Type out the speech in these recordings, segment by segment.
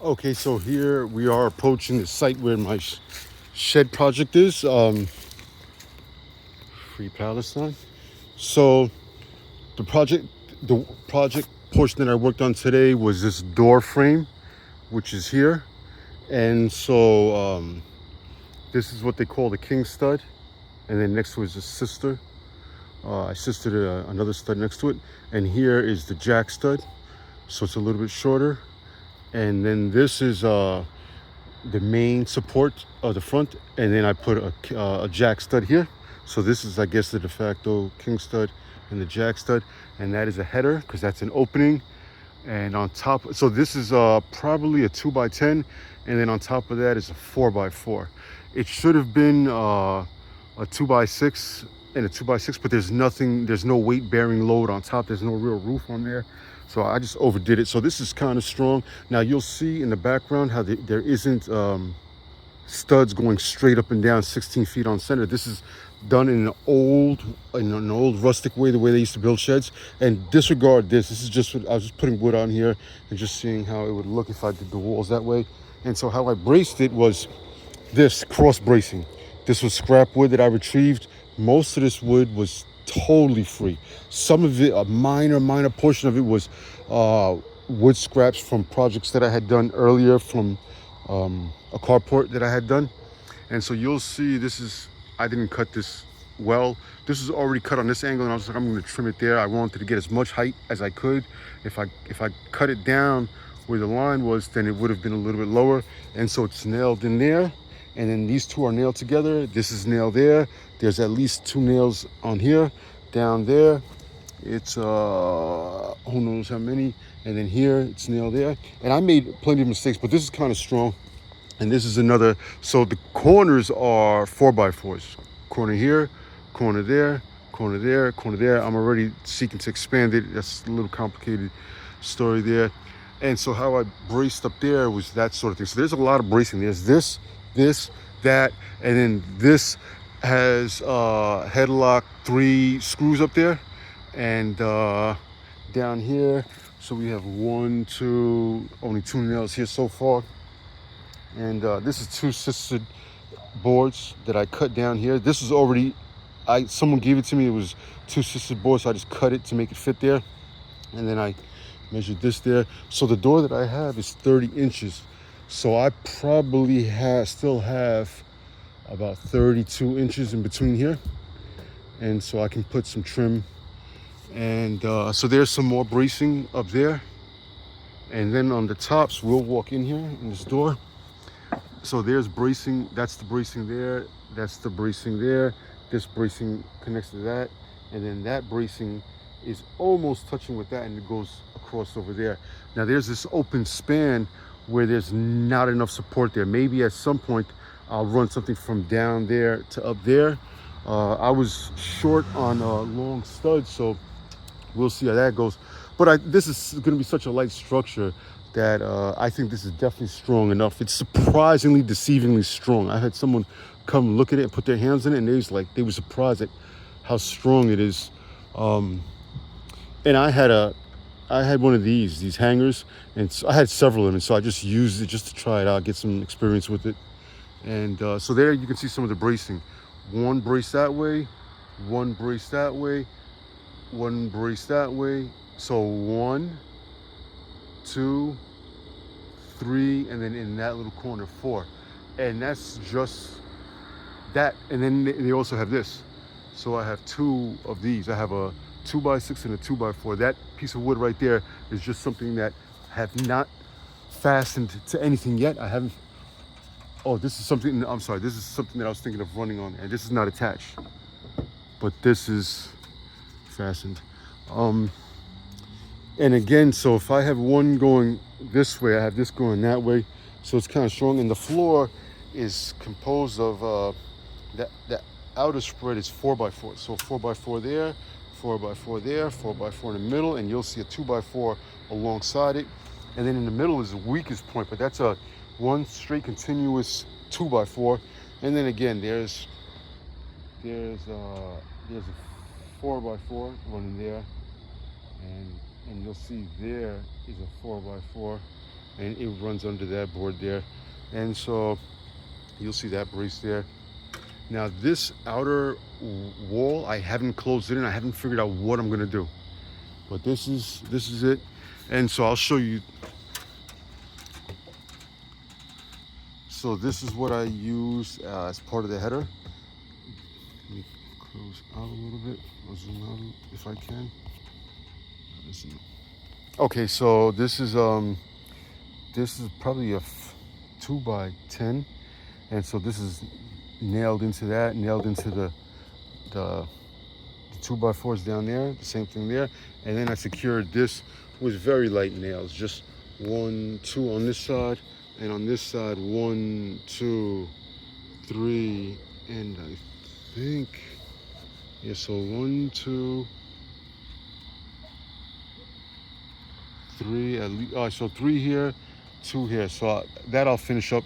Okay, so here we are approaching the site where my shed project is, Free Palestine. So the project, the project portion that I worked on today was this door frame, which is here, and so this is what they call the king stud, and then next to it is a sister. I sistered another stud next to it, and here is the jack stud, so it's a little bit shorter, and then this is the main support of the front, and then I put a jack stud here. So this is, I guess, the de facto king stud and the jack stud, and that is a header because that's an opening. And on top, so this is probably a 2x10, and then on top of that is a 4x4. It should have been a 2x6 and a 2x6, but there's no weight bearing load on top. There's no real roof on there. So I just overdid it. So this is kind of strong. Now you'll see in the background how there isn't studs going straight up and down 16 feet on center. This is done in an old rustic way, the way they used to build sheds. And disregard this. This is just I was just putting wood on here and just seeing how it would look if I did the walls that way. And so how I braced it was this cross bracing. This was scrap wood that I retrieved. Most of this wood was totally free. Some of it, a minor portion of it was wood scraps from projects that I had done earlier from a carport that I had done. And so you'll see I didn't cut this well. This is already cut on this angle, and I was like, I'm gonna trim it there. I wanted to get as much height as I could. If I cut it down where the line was, then it would have been a little bit lower. And so it's nailed in there. And then these two are nailed together. This is nailed there. There's at least 2 nails on here, down there. It's who knows how many. And then here it's nailed there. And I made plenty of mistakes, but this is kind of strong. And this is another, so the corners are 4x4s. Corner here, corner there, corner there, corner there. I'm already seeking to expand it. That's a little complicated story there. And so how I braced up there was that sort of thing. So there's a lot of bracing. There's this, that, and then this has headlock 3 screws up there. And down here, so we have 1, 2, only 2 nails here so far. And this is 2 sistered boards that I cut down here. This is already, someone gave it to me. It was 2 sistered boards, so I just cut it to make it fit there. And then I measured this there. So the door that I have is 30 inches. So I probably still have about 32 inches in between here. And so I can put some trim. And so there's some more bracing up there. And then on the tops, we'll walk in here in this door. So there's bracing, that's the bracing there, that's the bracing there, this bracing connects to that, and then that bracing is almost touching with that, and it goes across over there. Now there's this open span where there's not enough support there. Maybe at some point I'll run something from down there to up there. I was short on long studs, so we'll see how that goes. But this is going to be such a light structure that I think this is definitely strong enough. It's surprisingly, deceivingly strong. I had someone come look at it and put their hands in it, and they were surprised at how strong it is. And I had one of these hangers, and so I had several of them, and so I just used it just to try it out, get some experience with it. And so there you can see some of the bracing. One brace that way, one brace that way, one brace that way. So 1, 2, 3, and then in that little corner 4. And that's just that. And then they also have this. So I have 2 of these. I have a 2x6 and a 2x4. That piece of wood right there is just something that I have not fastened to anything yet. I haven't. Oh, this is something. I'm sorry. This is something that I was thinking of running on, and this is not attached, but this is fastened. And again, so if I have one going this way, I have this going that way, so it's kind of strong. And the floor is composed of that outer spread is 4x4. So 4x4 there, 4x4 there, 4x4 in the middle, and you'll see a 2x4 alongside it. And then in the middle is the weakest point, but that's a one straight continuous 2x4. And then again, there's a 4x4 running there, and you'll see there is a 4x4 and it runs under that board there. And so you'll see that brace there. Now this outer wall, I haven't closed it in. I haven't figured out what I'm gonna do, but this is it. And so I'll show you. So this is what I use as part of the header. Let me close out a little bit. I'll zoom out if I can. Okay, so this is probably a 2x10, and so this is nailed into that, nailed into the 2x4s down there, the same thing there, and then I secured this with very light nails, just 1, 2 on this side, and on this side 1, 2, 3, and I think, yeah, so 1, 2, 3 at least. So 3 here, 2 here. So that I'll finish up.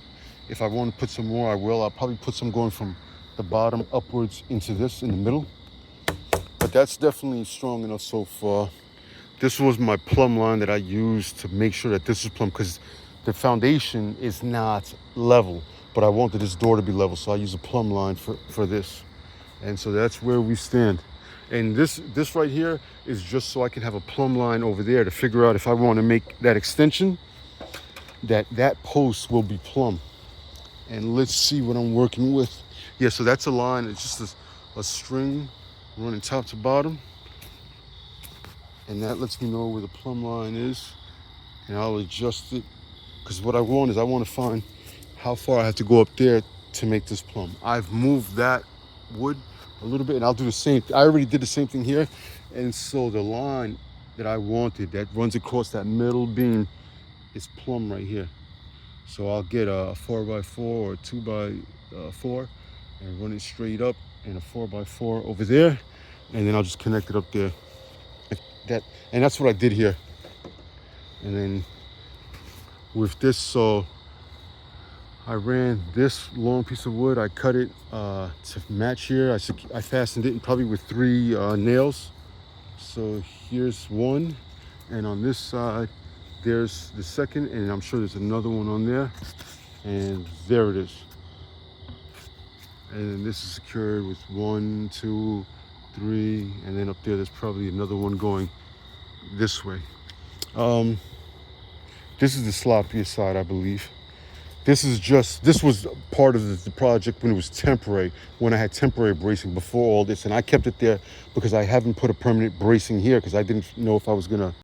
If I want to put some more, I will. I'll probably put some going from the bottom upwards into this in the middle. But that's definitely strong enough so far. This was my plumb line that I used to make sure that this is plumb, because the foundation is not level, but I wanted this door to be level, so I use a plumb line for this. And so that's where we stand. And this right here is just so I can have a plumb line over there to figure out if I want to make that extension, that post will be plumb. And let's see what I'm working with. Yeah, so that's a line. It's just a string running top to bottom. And that lets me know where the plumb line is. And I'll adjust it. Because what I want is I want to find how far I have to go up there to make this plumb. I've moved that wood a little bit, and I'll do the same. I already did the same thing here. And so the line that I wanted that runs across that middle beam is plumb right here. So I'll get a 4x4 or 2x4 and run it straight up, and a 4x4 over there, and then I'll just connect it up there. And that's what I did here. And then with this, so I ran this long piece of wood, I cut it to match here. I fastened it probably with 3 nails. So here's one, and on this side there's the second, and I'm sure there's another one on there, and there it is. And then this is secured with 1, 2, 3, and then up there's probably another one going this way. This is the sloppiest side, I believe. This was part of the project when it was temporary, when I had temporary bracing before all this, and I kept it there because I haven't put a permanent bracing here because I didn't know if I was gonna